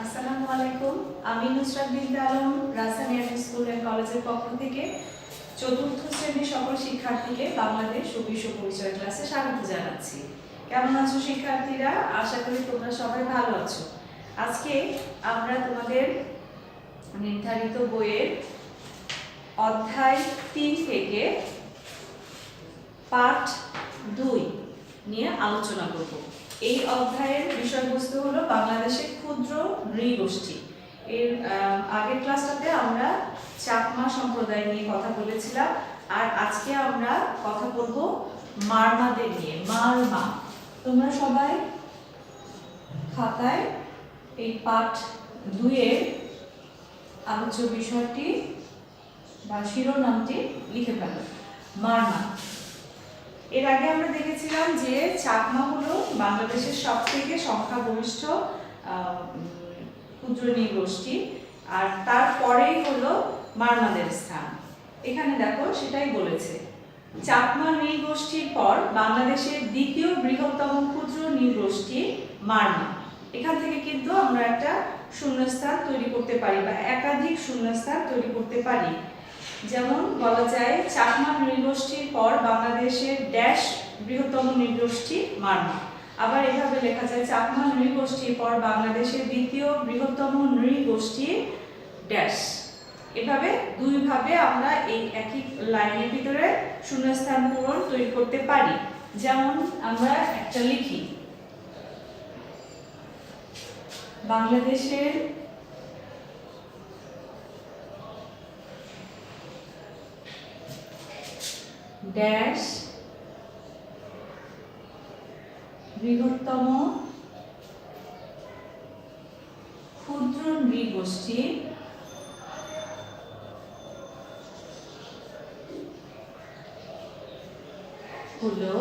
আসসালামু আলাইকুম। আমি নুসরাত বিনতে আলম রাজধানী স্কুল অ্যান্ড কলেজের পক্ষ থেকে চতুর্থ শ্রেণীর সকল শিক্ষার্থীকে বাংলাদেশ ও বিশ্ব পরিচয় ক্লাসে স্বাগত জানাচ্ছি। কেমন আছো শিক্ষার্থীরা? আশা করি তোমরা সবাই ভালো আছো। আজকে আমরা তোমাদের নির্ধারিত বইয়ের অধ্যায় ৩ থেকে পাঠ ২ নিয়ে আলোচনা করব। এই অধ্যায়ের বিষয়বস্তু হলো বাংলাদেশের ক্ষুদ্র নৃগোষ্ঠী। এর আগের ক্লাসটাতে আমরা চাকমা সম্প্রদায় নিয়ে কথা বলেছিলাম, আর আজকে আমরা কথা বলবো মারমাদের নিয়ে। মারমা, তোমরা সবাই খাতায় এই পাঠ ২ এর আলোচ্য বিষয়টি বা শিরোনামটি লিখে ফেলো, মারমা। এর আগে আমরা দেখেছিলাম যে চাকমা হলো বাংলাদেশের সবথেকে সংখ্যাগরিষ্ঠ ক্ষুদ্র নৃগোষ্ঠী, আর তারপরেই হলো মারমাদের স্থান। এখানে দেখো সেটাই বলেছে, চাকমা নৃগোষ্ঠীর পর বাংলাদেশের দ্বিতীয় বৃহত্তম ক্ষুদ্র নৃগোষ্ঠী মারমা। এখান থেকে কিন্তু আমরা একটা শূন্যস্থান তৈরি করতে পারি বা একাধিক শূন্যস্থান তৈরি করতে পারি। যেমন বলা যায়, চাকমা নৃগোষ্ঠীর পর বাংলাদেশের ড্যাশ বৃহত্তম নৃগোষ্ঠী মারমা। আবার এভাবে লেখা যায়, চাকমা নৃগোষ্ঠীর পর বাংলাদেশের দ্বিতীয় বৃহত্তম নৃগোষ্ঠী ড্যাশ। এভাবে দুইভাবে আমরা এই একই লাইনের ভিতরে শূন্যস্থান পূরণ তৈরি করতে পারি। যেমন আমরা একটা লিখি, বাংলাদেশের ড্যাশ বৃহত্তম ক্ষুদ্র নৃগোষ্ঠী হলো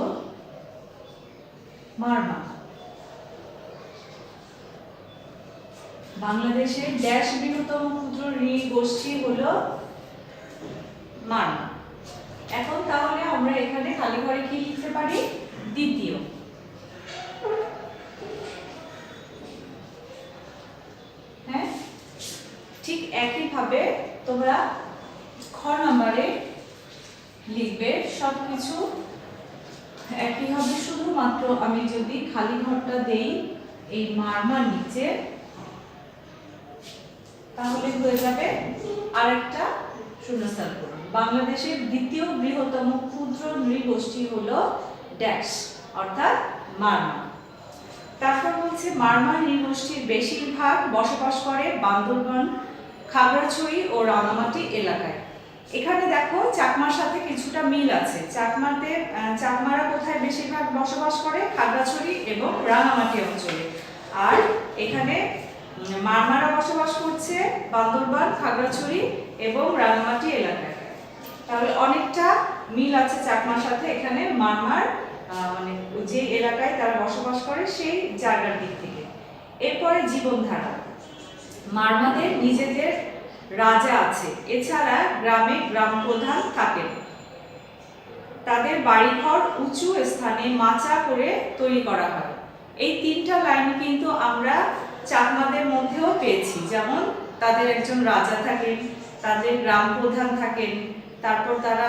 মারমা। বাংলাদেশের ড্যাশ বৃহত্তম ক্ষুদ্র নৃগোষ্ঠী হলো মারমা। এখন তাহলে আমরা এখানে খালি ঘরে কি লিখতে পারি? দ্বিতীয়। হ্যাঁ, ঠিক একইভাবে তোমরা খ নম্বরে লিখবে, সবকিছু একই হবে, শুধুমাত্র আমি যদি খালি ঘরটা দেই এই মারমার নিচে, তাহলে হয়ে যাবে আরেকটা শূন্যস্থান পূরণ। বাংলাদেশের দ্বিতীয় বৃহত্তম ক্ষুদ্র নৃগোষ্ঠী হলো ড্যাশ, অর্থাৎ মারমা। তারপর বলছে, মারমা নৃগোষ্ঠীর বেশিরভাগ বসবাস করে বান্দরবান, খাগড়াছড়ি ও রাঙামাটি এলাকায়। এখানে দেখো চাকমার সাথে কিছুটা মিল আছে। চাকমারা কোথায় বেশিরভাগ বসবাস করে? খাগড়াছড়ি এবং রাঙামাটি অঞ্চলে। আর এখানে মারমারা বসবাস করছে বান্দরবান, খাগড়াছড়ি এবং রাঙামাটি এলাকায়। তাহলে অনেকটা মিল আছে চাকমার সাথে এখানে মারমার মানে যে এলাকায় তারা বসবাস করে সেই জায়গার দিক থেকে। এরপরে জীবনধারা, মারমাদের নিজেদের রাজা আছে, এছাড়া গ্রামে গ্রাম প্রধান থাকেন। তাদের বাড়িঘর উঁচু স্থানে মাচা করে তৈরি করা হয়। এই তিনটা লাইন কিন্তু আমরা চাকমাদের মধ্যেও পেয়েছি। যেমন তাদের একজন রাজা থাকেন, তাদের গ্রাম প্রধান থাকেন, তারপর তারা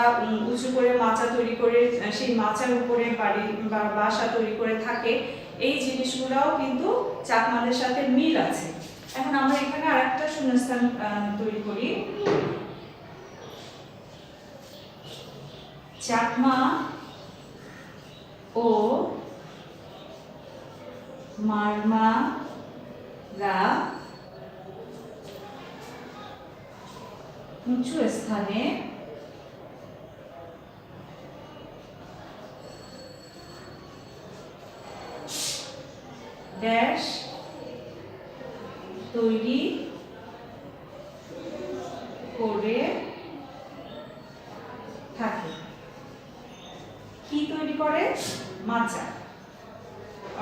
উঁচু করে মাচা তৈরি করে সেই মাচার উপরে বাড়ি বা বাসা তৈরি করে থাকে। এই জিনিসগুলোও কিন্তু চাকমাদের সাথে মিল আছে। এখন আমরা এখানে আরেকটা শূন্যস্থান তৈরি করি, চাকমা ও মারমারা উঁচু স্থানে ড্যাশ তৈরি করে থাকে। কি তৈরি করে? মাচা।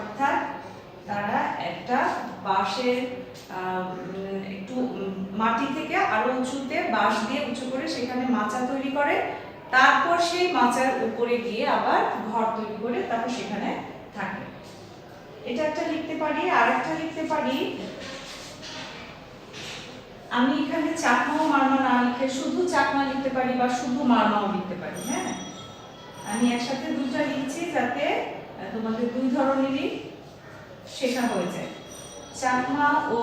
অর্থাৎ তারা একটা বাঁশের একটু মাটি থেকে আরো উঁচুতে বাঁশ দিয়ে উঁচু করে সেখানে মাচা তৈরি করে, তারপর সেই মাচার উপরে গিয়ে আবার ঘর তৈরি করে তারপর সেখানে থাকে। এটা একটা লিখতে পারি। আর একটা লিখতে পারি, আমি এখানে চাকমা ও মারমা না লিখে শুধু চাকমা লিখতে পারি বা শুধু মারমাও লিখতে পারি। হ্যাঁ, আমি একসাথে দুটো লিখছি যাতে তোমাদের দুই ধরনেরই শেখা হয়ে যায়। চাকমা ও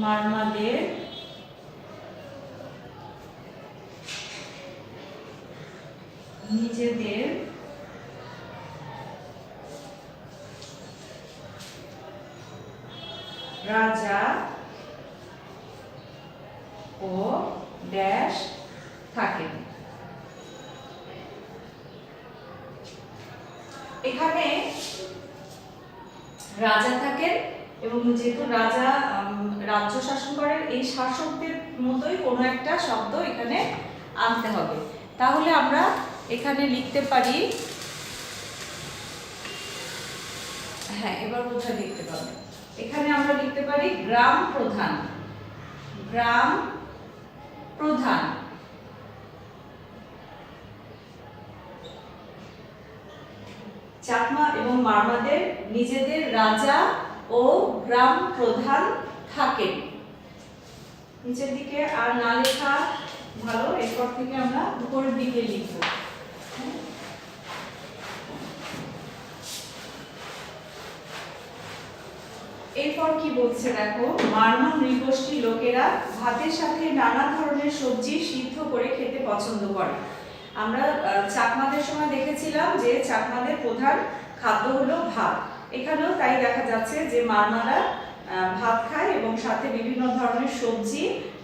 মারমাদের নিজেদের রাজা ও ড্যাশ থাকেন। এখানে রাজা থাকেন এবং যেহেতু রাজা রাজ্য শাসন করেন, এই শাসকদের মতোই কোনো একটা শব্দ এখানে আনতে হবে। তাহলে আমরা এখানে লিখতে পারি, হ্যাঁ এবার কোথায় লিখতে পারবো, এখানে আমরা লিখতে পারি গ্রাম প্রধান। গ্রাম প্রধান চাকমা এবং মারমাদের নিজেদের রাজা ও গ্রাম প্রধান থাকেন। নিচের দিকে আর না লেখা ভালো, এরপর থেকে আমরা উপরের দিকে লিখব। এরপর কি বলছে দেখো, মারমা নৃগোষ্ঠীর লোকেরা ভাতের সাথে নানা ধরনের সবজি সিদ্ধ করে খেতে পছন্দ করে। আমরা চাকমাদের সময় দেখেছিলাম যে চাকমাদের প্রধান খাদ্য হলো ভাত। এখানেও তাই দেখা যাচ্ছে যে মারমারা ভাত খায় এবং সাথে বিভিন্ন ধরনের সবজি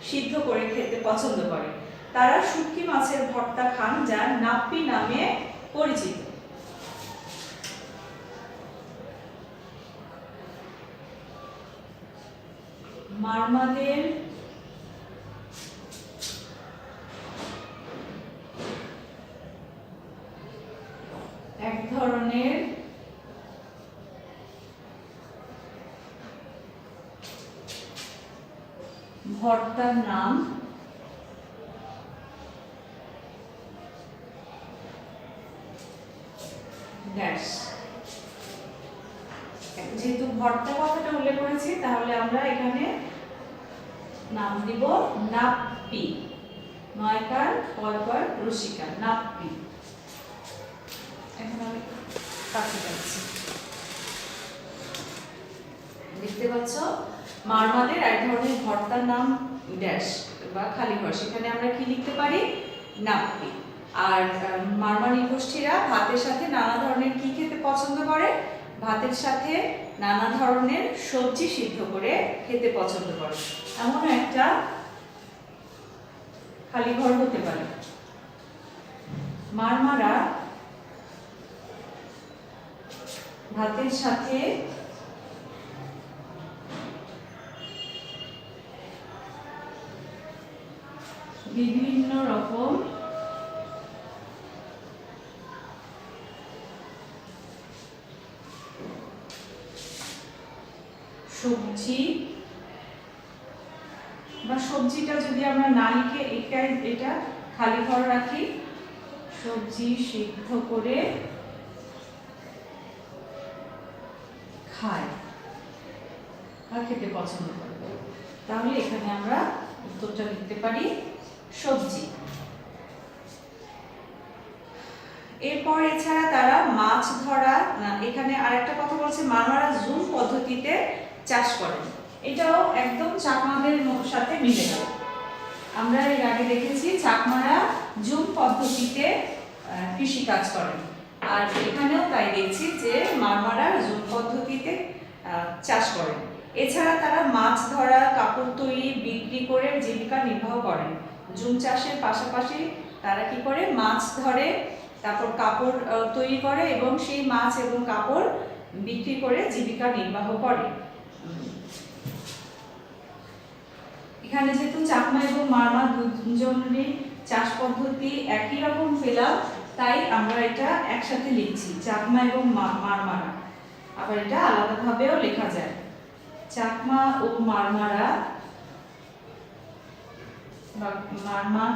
সিদ্ধ করে খেতে পছন্দ করে। তারা শুটকি মাছের ভর্তা খান, যা নাপ্পি নামে পরিচিত। মারমাদের এক ধরনের ভর্তার নাম ড্যাশ। যেহেতু ভর্তা কথাটা উল্লেখ করেছি, তাহলে আমরা এখানে নাম দিব নাপ্পি। নয়কার পরপর রসিকা, নাপ্পি। এখন আমি কাছে যাচ্ছি, দেখতে পাচ্ছ মারমাদের এক ধরনের ভর্তার নাম ড্যাশ বা খালি ঘর, সেখানে আমরা কি লিখতে পারি, নাপ্পি। আর মারমা নৃগোষ্ঠীরা ভাতের সাথে নানা ধরনের কি খেতে পছন্দ করে, ভাতের সাথে নানা ধরনের সবজি সিদ্ধ করে খেতে পছন্দ করে। এমন একটা খালি ঘর হতে পারে। মারমারা ভাতের সাথে বিভিন্ন রকম সবজি বা সবজিটা যদি আমরা না লিখে এটা খালি ঘর রাখি, সবজি সিদ্ধ করে খায় বা খেতে পছন্দ করে, তাহলে এখানে আমরা উত্তরটা লিখতে পারি সবজি। এরপর এছাড়া তারা মাছ ধরা, এখানে আরেকটা কথা বলছে, মারমারা জুম পদ্ধতিতে চাষ করেন। এটাও একদম চাকমাদের সাথে মিলে গেল। আমরা এর আগে দেখেছি চাকমারা জুম পদ্ধতিতে কৃষি কাজ করেন, আর এখানেও তাই দেখছি যে মারমারা জুম পদ্ধতিতে চাষ করেন। এছাড়া তারা মাছ ধরা, কাপড় তৈরি, বিক্রি করে জীবিকা নির্বাহ করেন। জুম চাষের পাশাপাশি তারা কি করে, মাছ ধরে, তারপর কাপড় তৈরি করে এবং সেই মাছ এবং কাপড় বিক্রি করে জীবিকা নির্বাহ করে। এখানে যেহেতু চাকমা এবং মারমা দুজনেরই চাষ পদ্ধতি একই রকম পেলাম, তাই আমরা এটা একসাথে লিখছি, চাকমা এবং মারমারা। আবার এটা আলাদাভাবেও লেখা যায়, চাকমা ও মারমারা বা মারমা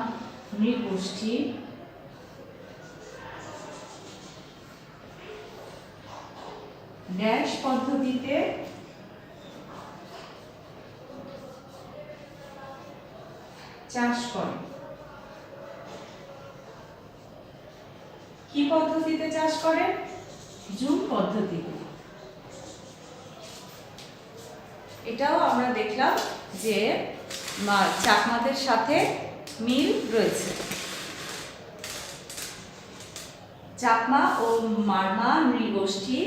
নৃগোষ্ঠী ড্যাশ পদ্ধতিতে চাষ করে। কি পদ্ধতিতে চাষ করে? জুম পদ্ধতিতে। এটাও আমরা দেখলাম যে চাকমাদের সাথে মিল রয়েছে। চাকমা ও মারমা নৃগোষ্ঠী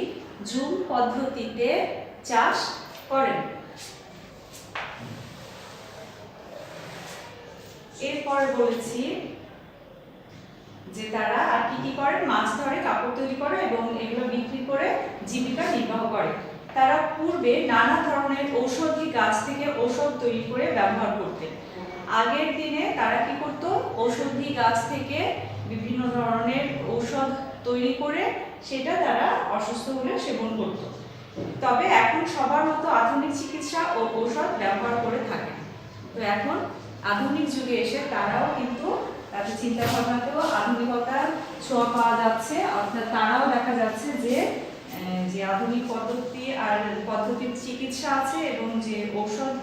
জুম পদ্ধতিতে চাষ করেন। এরপর বলেছি যে তারা আর কি করে, মাছ ধরে, কাপড় তৈরি করে এবং এগুলো বিক্রি করে জীবিকা নির্বাহ করে। তারা পূর্বে নানা ধরনের ঔষধি গাছ থেকে ঔষধ তৈরি করে ব্যবহার করতেন। আগের দিনে তারা কি করত? ঔষধি গাছ থেকে বিভিন্ন ধরনের ঔষধ তৈরি করে সেটা তারা অসুস্থ হলে সেবন করত। তবে এখন সবার মতো আধুনিক চিকিৎসা ও ঔষধ ব্যবহার করে থাকে। তো এখন আধুনিক যুগে এসে তারাও কিন্তু তাদের চিন্তা ভাবনাতেও আধুনিকতার ছোঁয়া পাওয়া যাচ্ছে। অর্থাৎ তারাও দেখা যাচ্ছে যে আধুনিক পদ্ধতির চিকিৎসা আছে এবং যে ঔষধ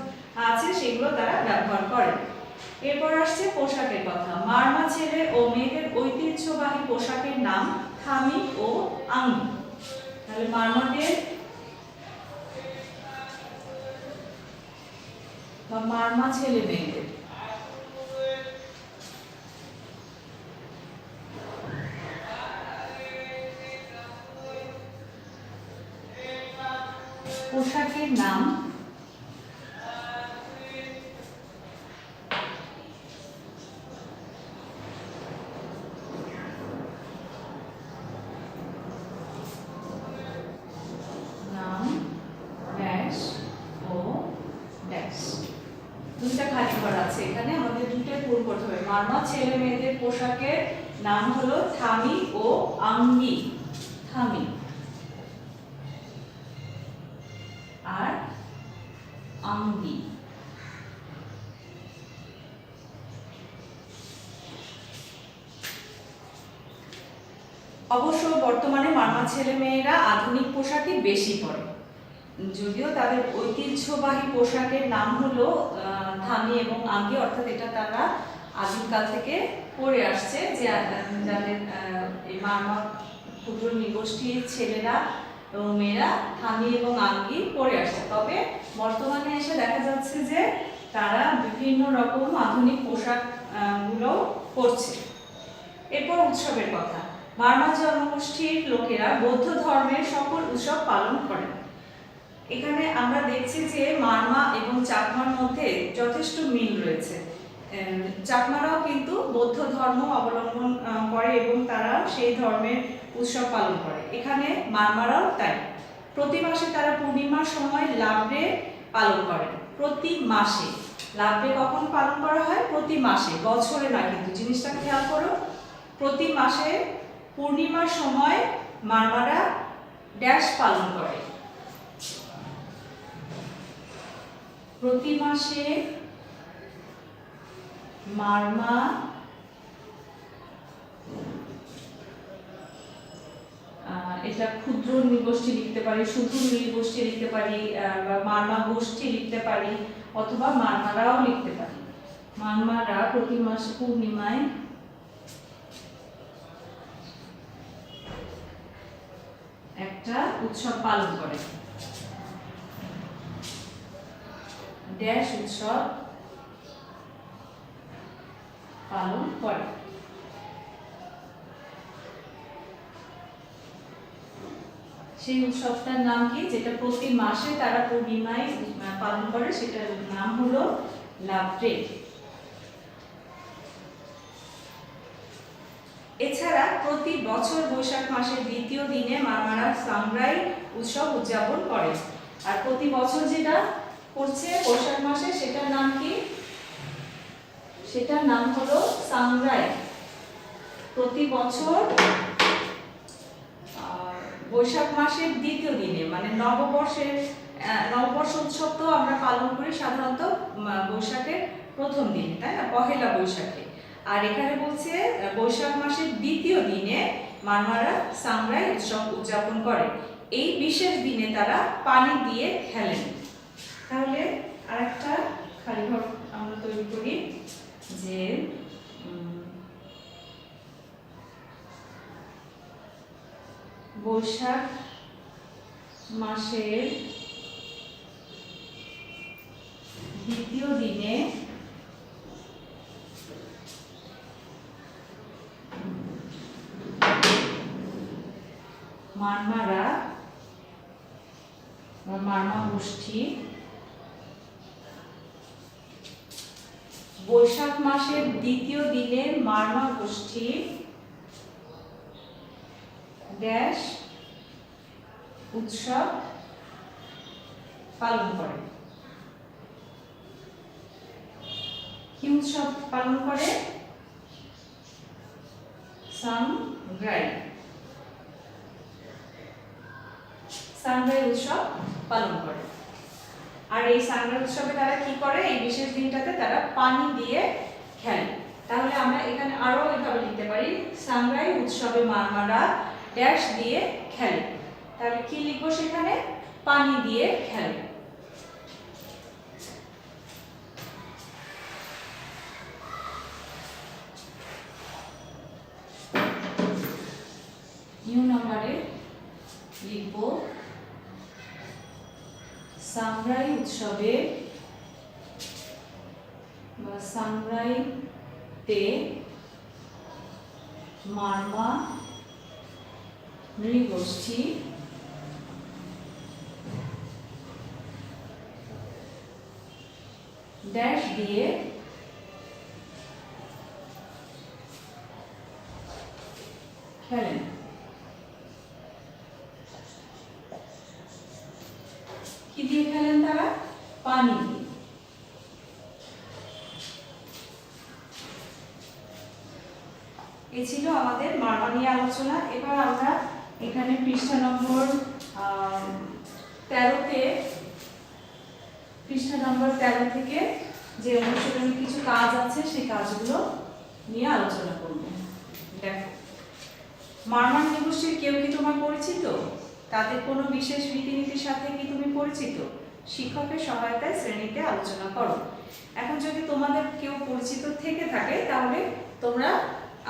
আছে সেগুলো তারা ব্যবহার করে। এরপর আসছে পোশাকের কথা। মারমা ছেলে ও মেয়েদের ঐতিহ্যবাহী পোশাকের নাম থামি ও আঙ্গি। তাহলে মারমাদের বা মারমা ছেলে মেয়েদের পোশাকের নাম ড্যাশ ও ড্যাশ। দুইটা খালি ঘর আছে এখানে, আমাদের দুটোই পূরণ করতে হবে। মারমা ছেলে মেয়েদের পোশাকের নাম হলো থামি ও আঙ্গি। থামি আর আঙ্গি। অবশ্য বর্তমানে মারমা ছেলে মেয়েরা আধুনিক পোশাকই বেশি পরে, যদিও তাদের ঐতিহ্যবাহী পোশাকের নাম হলো থামি এবং আঙ্গি। অর্থাৎ এটা তারা আদিমকাল থেকে পরে আসছে, যে যাদের এই মারমা ক্ষুদ্র নৃগোষ্ঠীর ছেলেরা এবং মেয়েরা থামি এবং আঙ্গি পরে আসছে। তবে বর্তমানে এসে দেখা যাচ্ছে যে তারা বিভিন্ন রকম আধুনিক পোশাক গুলো পরছে। এরপর উৎসবের কথা। মারমা জনগোষ্ঠীর লোকেরা বৌদ্ধ ধর্মের সকল উৎসব পালন করেন। এখানে আমরা দেখছি যে মারমা এবং চাকমার মধ্যে যথেষ্ট মিল রয়েছে। চাকমারাও কিন্তু বৌদ্ধ ধর্ম অবলম্বন করে এবং তারা সেই ধর্মের উৎসব পালন করে। এখানে মারমারাও তাই। প্রতি মাসে তারা পূর্ণিমার সময় লাভরে পালন করে। প্রতি মাসে লাভরে কখন পালন করা হয়? প্রতি মাসে, বছরে না। কিন্তু জিনিসটা খেয়াল করো, প্রতি মাসে পূর্ণিমার সময় মারমারা ড্যাশ পালন করে। প্রতি মাসে মারমা এটা ক্ষুদ্র নৃগোষ্ঠী লিখতে পারি, শুধু নৃগোষ্ঠী লিখতে পারি, বা মারমা গোষ্ঠী লিখতে পারি, অথবা মারমারাও লিখতে পারি। মারমারা প্রতি মাসে পূর্ণিমায় একটা উৎসব পালন করে। ড্যাশ উৎসব পালন করে। সেই উৎসবটার নাম কি? যেটা প্রতি মাসে তারা পূর্ণিমায় পালন করে, সেটার নাম হলো লাভরে। এছাড়া প্রতি বছর বৈশাখ মাসের দ্বিতীয় দিনে মারমারা সাংগ্রাই উৎসব উদযাপন করে। আর প্রতি বছর যেটা করছে বৈশাখ মাসে, সেটার নাম কি? সেটার নাম হলো সাংগ্রাই। প্রতি বছর বৈশাখ মাসের দ্বিতীয় দিনে, মানে নববর্ষ উৎসব তো আমরা পালন করি সাধারণত বৈশাখের প্রথম দিন, তাই না? পহেলা বৈশাখে। আর এখানে বলছে বৈশাখ মাসের দ্বিতীয় দিনে মারমারা সাংগ্রাই উৎসব উদযাপন করে। এই বিশেষ দিনে তারা পানি দিয়ে খেলেন। তাহলে আরেকটা খালি ঘর আমরা তৈরি করি, যে বৈশাখ মাসের দ্বিতীয় দিনে মারমারা বা মারমা গোষ্ঠী বৈশাখ মাসের দ্বিতীয় দিনে মারমা গোষ্ঠী ড্যাশ উৎসব পালন করে। কি উৎসব পালন করে? সাংগ্রাই উৎসব পালন করে। আর এই সাংগ্রাই উৎসবে তারা কি করে? এই বিশেষ দিনটাতে তারা পানি দিয়ে খেলে। তাহলে আমরা এখানে আরো এভাবে লিখতে পারি, সাংগ্রাই উৎসবে মারমারা ড্যাশ দিয়ে খেলে। তাহলে কি লিখবো সেখানে? পানি দিয়ে খেলে। নিউ নাম্বারে লিখব সাংগ্রাই উৎসবে বা সাংগ্রাইতে মারমা নৃগোষ্ঠী ড্যাশ দিয়ে খেলেন। কি দিয়ে খেলেন তারা? পানি দিয়ে। এই ছিল আমাদের মারমা নিয়ে আলোচনা। এবার আমরা এখানে পৃষ্ঠা নম্বর 13 থেকে যে অনুশীলনী কিছু কাজ আছে সেই কাজগুলো নিয়ে আলোচনা করব। দেখো, মারমা নৃগোষ্ঠীর কেউ কি তোমার পরিচিত? তাদের কোনো বিশেষ রীতিনীতির সাথে কি তুমি পরিচিত? শিক্ষকের সহায়তায় শ্রেণীতে আলোচনা করো। এখন যদি তোমাদের কেউ পরিচিত থেকে থাকে তাহলে তোমরা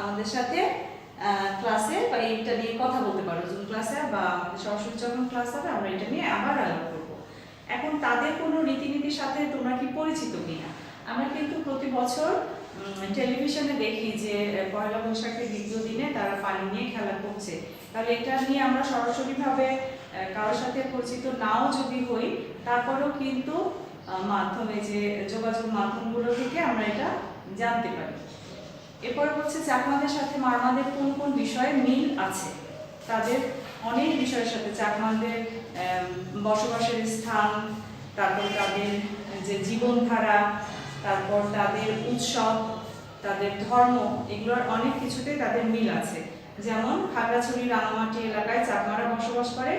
আমাদের সাথে ক্লাসে বা এটা নিয়ে কথা বলতে পারো, জুম ক্লাসে বা আমাদের সরাসরি যখন ক্লাস হবে আমরা এটা নিয়ে আবার আলাপ করব। এখন তাদের কোনো রীতিনীতির সাথে তোমরা কি পরিচিত কিনা? আমরা কিন্তু প্রতি বছর টেলিভিশনে দেখি যে পয়লা বৈশাখের দ্বিতীয় দিনে তারা পানি নিয়ে খেলা করছে। তাহলে এটা নিয়ে আমরা সরাসরিভাবে কারোর সাথে পরিচিত নাও যদি হই, তারপরেও কিন্তু মাধ্যমে যে যোগাযোগ মাধ্যমগুলো থেকে আমরা এটা জানতে পারি। এরপর হচ্ছে চাকমাদের সাথে মারমাদের কোন কোন বিষয়ে মিল আছে। তাদের অনেক বিষয়ের সাথে চাকমাদের বসবাসের স্থান, তারপর তাদের যে জীবনধারা, তারপর তাদের উৎসব, তাদের ধর্ম, এগুলোর অনেক কিছুতে তাদের মিল আছে। যেমন খাগড়াছড়ি রাঙামাটি এলাকায় চাকমারা বসবাস করে,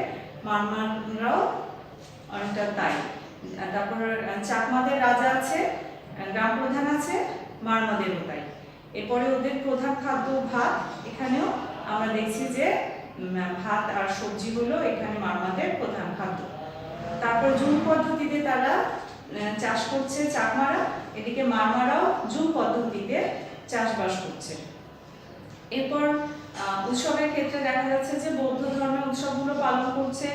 মারমারাও অনেকটা তাই। তারপর চাকমাদের রাজা আছে, গ্রাম প্রধান আছে, মারমাদেরও তাই। এরপরে ওদের প্রধান খাদ্য ভাত। এখানেও আমরা দেখছি যে ভাত আর সবজি হলো এখানে মারমাদের প্রধান খাদ্য। তারপর জুম পদ্ধতিতে তারা চাষ করছে চাকমারা, এদিকে মারমারাও জুম পদ্ধতিতে চাষবাস করছে। এরপর উৎসবের ক্ষেত্রে দেখা যাচ্ছে যে বৌদ্ধ ধর্মের উৎসবগুলো পালন করছে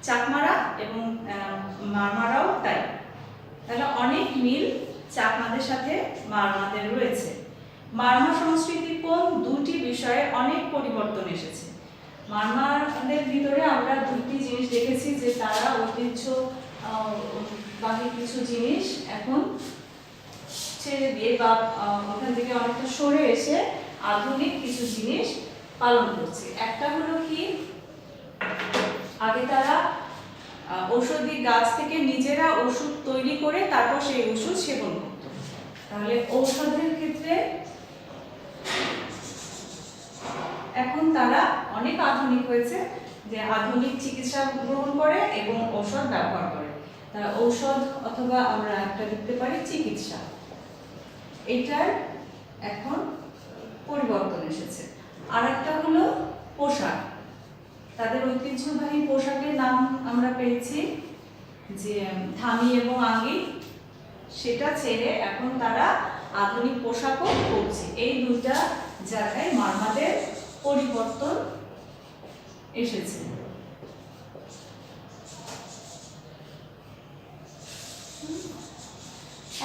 চাকমারা এবং মারমারাও তাই। তাহলে অনেক মিল চাকমাদের সাথে মারমাদের রয়েছে। মারমা সংস্কৃতির কোন দুটি বিষয়ে অনেক পরিবর্তন এসেছে। মারমাদের ভিতরে আমরা দুটি জিনিস দেখেছি যে তারা ঐতিহ্যবাহী কিছু জিনিস এখন ছেড়ে দিয়ে বা ওখান থেকে অনেকটা সরে এসে আধুনিক কিছু জিনিস পালন করছে। একটা হলো কি, আগে তারা ঔষধি গাছ থেকে নিজেরা ওষুধ তৈরি করে তারপর সেই ওষুধ সেবন করত। তাহলে ঔষধের ক্ষেত্রে এখন তারা অনেক আধুনিক হয়েছে, যে আধুনিক চিকিৎসা গ্রহণ করে এবং ঔষধ ব্যবহার করে। তারা ঔষধ অথবা আমরা একটা লিখতে পারি চিকিৎসা, এটার এখন পরিবর্তন এসেছে। আর একটা হলো পোশাক। তাদের ঐতিহ্যবাহী পোশাকের নাম আমরা পেয়েছি যে ধামি এবং আঙ্গি, সেটা ছেড়ে এখন তারা আধুনিক পোশাকও পরছে। এই দুইটা জায়গায় মারমাদের পরিবর্তন এসেছে।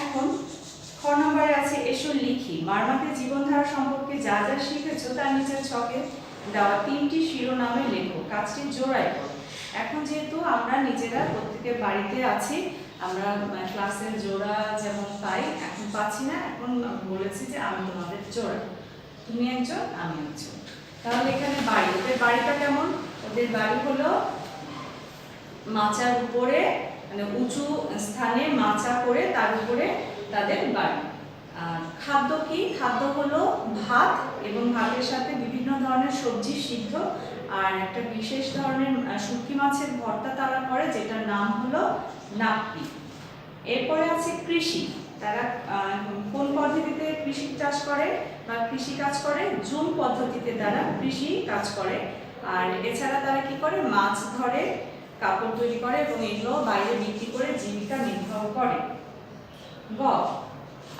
এখন খ নম্বরে আছে এসো লিখি। মারমাতে জীবনধারা সম্পর্কে যা যা শিখেছো তার নিচের ছকে দেওয়া 3টি শিরোনামে লেখো, কাজটি জোড়ায় করো। এখন যেহেতু আমরা নিজেরা প্রত্যেকের বাড়িতে আছি, আমরা ক্লাসের জোড়া যেমন পাই, এখন পাচ্ছি না, এখন বলেছি যে আমি তোমাদের জোড়া, তুমি একজন আমি একজন। তাহলে এখানে বাড়ি, ওদের বাড়িটা কেমন? ওদের বাড়ি হলো মাচার উপরে, মানে উঁচু স্থানে মাচা করে তার উপরে তাদের বাড়ি। আর খাদ্য কি? খাদ্য হলো ভাত এবং ভাতের সাথে বিভিন্ন ধরনের সবজি সিদ্ধ আর একটা বিশেষ ধরনের শুটকি মাছের ভর্তা তারা করে, যেটার নাম হলো নাপ্পি। এরপরে আছে কৃষি। তারা কোন পদ্ধতিতে কৃষি চাষ করে বা কৃষি কাজ করে? জুম পদ্ধতিতে তারা কৃষি কাজ করে। আর এছাড়া তারা কি করে? মাছ ধরে, কাপড় তৈরি করে এবং এগুলো বাইরে বিক্রি করে জীবিকা নির্বাহ করে। গ,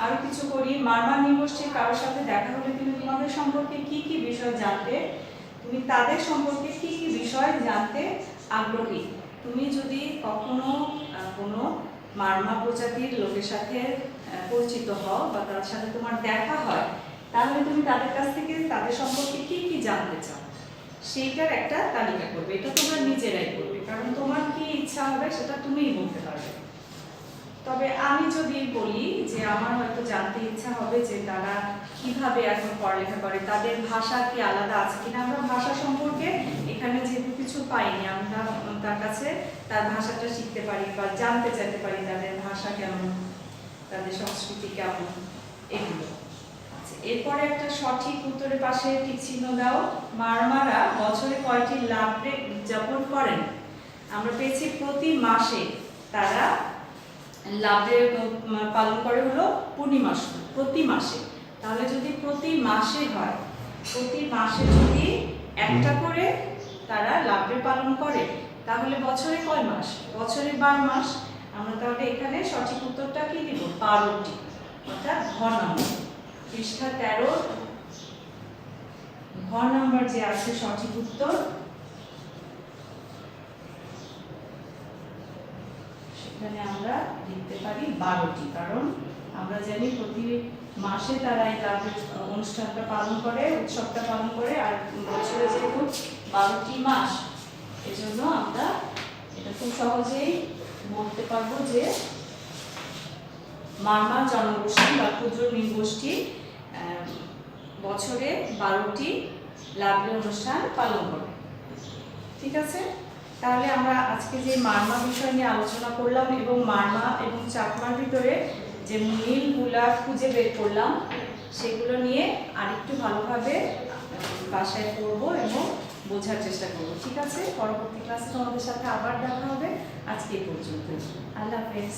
আরো কিছু করি। মারমা নৃগোষ্ঠীর কারোর সাথে দেখা হলে তুমি তোমাদের সম্পর্কে কি কি বিষয় জানতে, তুমি তাদের সম্পর্কে কি কি বিষয় জানতে আগ্রহী। তুমি যদি কখনো কোনো মারমা প্রজাতির লোকের সাথে পরিচিত হও বা তার সাথে তোমার দেখা হয়, তাহলে তুমি তাদের কাছ থেকে তাদের সম্পর্কে কি কি জানতে চাও সেইটার একটা তালিকা করবে। এটা তোমরা নিজেরাই করবে, কারণ তোমার কি ইচ্ছা হবে সেটা তুমিই বলতে পারবে। তবে আমি যদি বলি যে আমার হয়তো জানতে ইচ্ছা হবে যে তারা কিভাবে এখন পড়ালেখা করে, তাদের ভাষা কি আলাদা আছে কিনা। আমরা ভাষা সম্পর্কে এখানে যেহেতু কিছু পাইনি, আমরা তার কাছে তার ভাষাটা শিখতে পারি বা জানতে চাইতে পারি তাদের ভাষা কেমন, তাদের সংস্কৃতি কেমন, এগুলো। এরপরে একটা সঠিক উত্তরের পাশে টিক চিহ্ন দাও। মারমারা বছরে কয়টি লাভ ব্রেক উদযাপন করেন? আমরা পেয়েছি প্রতি মাসে তারা লাভ ব্রেক পালন করে হলো পূর্ণিমা, প্রতি মাসে। তাহলে যদি প্রতি মাসে হয়, প্রতি মাসে যদি একটা করে তারা লাভ ব্রেক পালন করে, তাহলে বছরে কয় মাস? বছরে 12 মাস। আমরা তাহলে এখানে সঠিক উত্তরটা কি দিব? 12টি, অর্থাৎ ঘ নম্বর, পৃষ্ঠা 13 ঘ নম্বর যে আছে সঠিক উত্তর, সেখানে আমরা লিখতে পারি 12টি। কারণ আমরা জানি প্রতি মাসে তারা এই অনুষ্ঠানটা পালন করে, উৎসবটা পালন করে, আর বছরে যেহেতু 12টি মাস, এজন্য আমরা এটা খুব সহজেই বলতে পারবো যে মারমা জনগোষ্ঠী বা ক্ষুদ্র নৃগোষ্ঠী বছরে 12টি লাভলি অনুষ্ঠান পালন করে। ঠিক আছে, তাহলে আমরা আজকে যে মারমা বিষয় নিয়ে আলোচনা করলাম এবং মারমা এবং চাকমার ভিতরে যে মিলগুলা খুঁজে বের করলাম, সেগুলো নিয়ে আরেকটু ভালোভাবে বাসায় পড়ব এবং বোঝার চেষ্টা করব। ঠিক আছে, পরবর্তী ক্লাসে তোমাদের সাথে আবার দেখা হবে। আজকে এই পর্যন্ত। আল্লাহ হাফেজ।